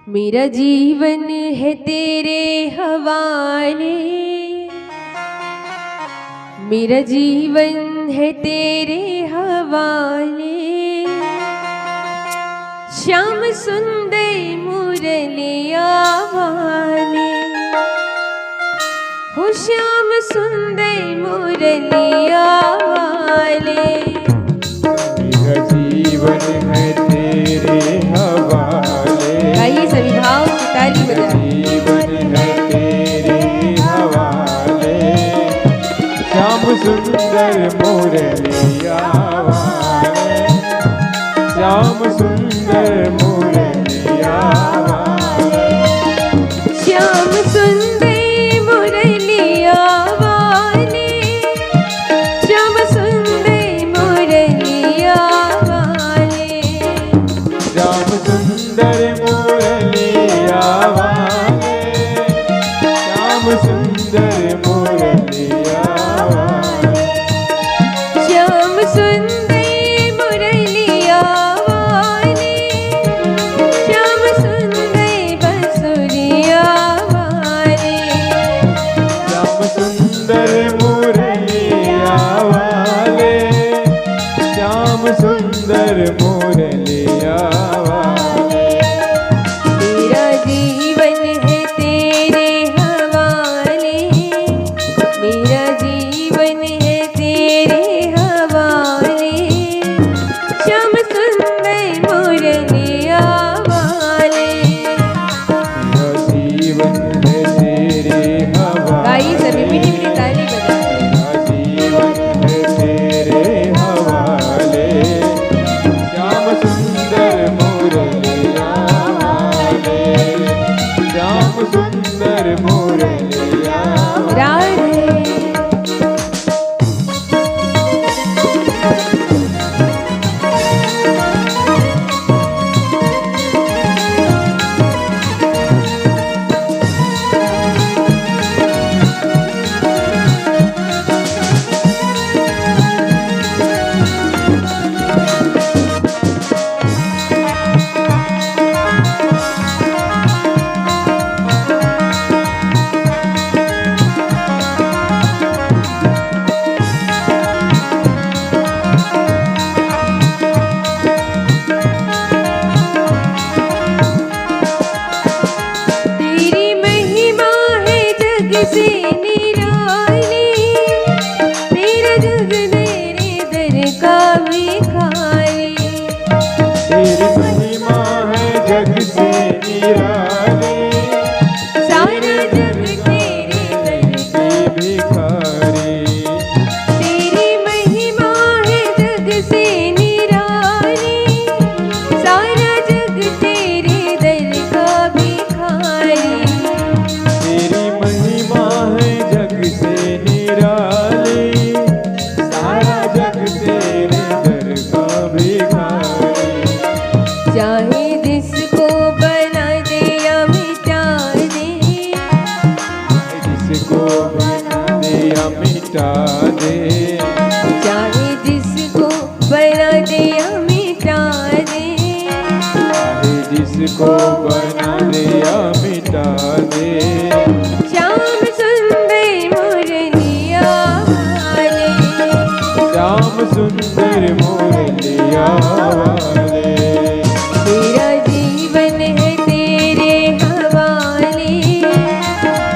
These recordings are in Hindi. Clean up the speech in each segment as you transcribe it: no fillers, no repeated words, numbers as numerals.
मेरा जीवन है तेरे हवाले, मेरा जीवन है तेरे हवाले। श्याम सुंदर मुरलिया वाले हो, श्याम सुंदर मुरलिया वाले। मेरा जीवन है तेरे हवाले, गाइए सभी भाव से ताली बजा। जीवन है तेरे हवाले, श्याम सुंदर मुरलिया वाले, श्याम सुंदर मुरलिया वाले। श्याम सुंदर मुरलिया वाले, श्याम सुंदर मुरलिया वाले। श्याम सुंदर मुरलिया वाले, श्याम सुंदर मुरलिया वाले। श्याम सुंदर मुरलिया वाले, श्याम सुंदर बंसुरिया वाले। श्याम सुंदर मुरलिया वाले, श्याम सुंदर मुरलिया वाले। मेरा जीवन है तेरे हवाले, मेरा जीवन है तेरे हवाले। श्याम सुंदर मुरलिया वाले। मेरा जीवन है तेरे हवाले, गाइए सभी मीठी मीठी ताली बजा। मेरा जीवन है तेरे हवाले, श्याम सुंदर मुरलिया वाले, श्याम सुंदर मुरलिया वाले। राधे तेरी महिमा है जग से निराली, तेरा जग मेरे दर का भिखारी। तेरी महिमा है जग से निराली, सारा जग तेरे दर की भिखारी। तेरी महिमा है जग से निराली, सारा जग तेरे दर का भिखारी। तेरी महिमा है जग से निराली, सारा जग तेरे दर का भिखारी। चाहे जिसको बना दे या मिटा दे, जिसको बना दे या मिटा दे, चाहे जिसको बना दे या मिटा दे। चाहे जिसको बना दे या मिटा दे। श्याम सुंदर मुरलिया वाले, श्याम सुंदर मुरलिया वाले। मेरा जीवन है तेरे हवाले,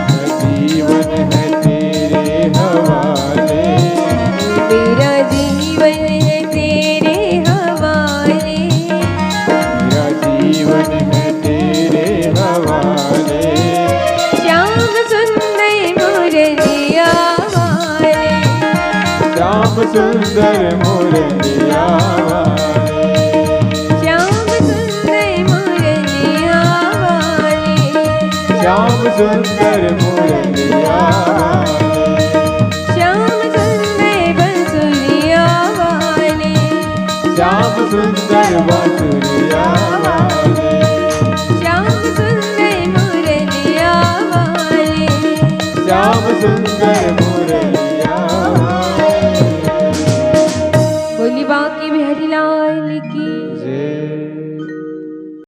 मेरा जीवन है तेरे हवाले, मेरा जीवन है तेरे हवाले। मेरा जीवन है तेरे हवाले। श्याम सुंदर मुरलिया वाले, श्याम सुंदर मुरलिया वाले, श्याम सुंदर मुरलिया वाले। श्याम सुंदर मुरलिया वाले। श्याम सुंदर बंसुरिया वाले, श्याम सुंदर बांसुरिया वाले, श्याम सुंदर मुरलिया वाले। श्याम सुंदर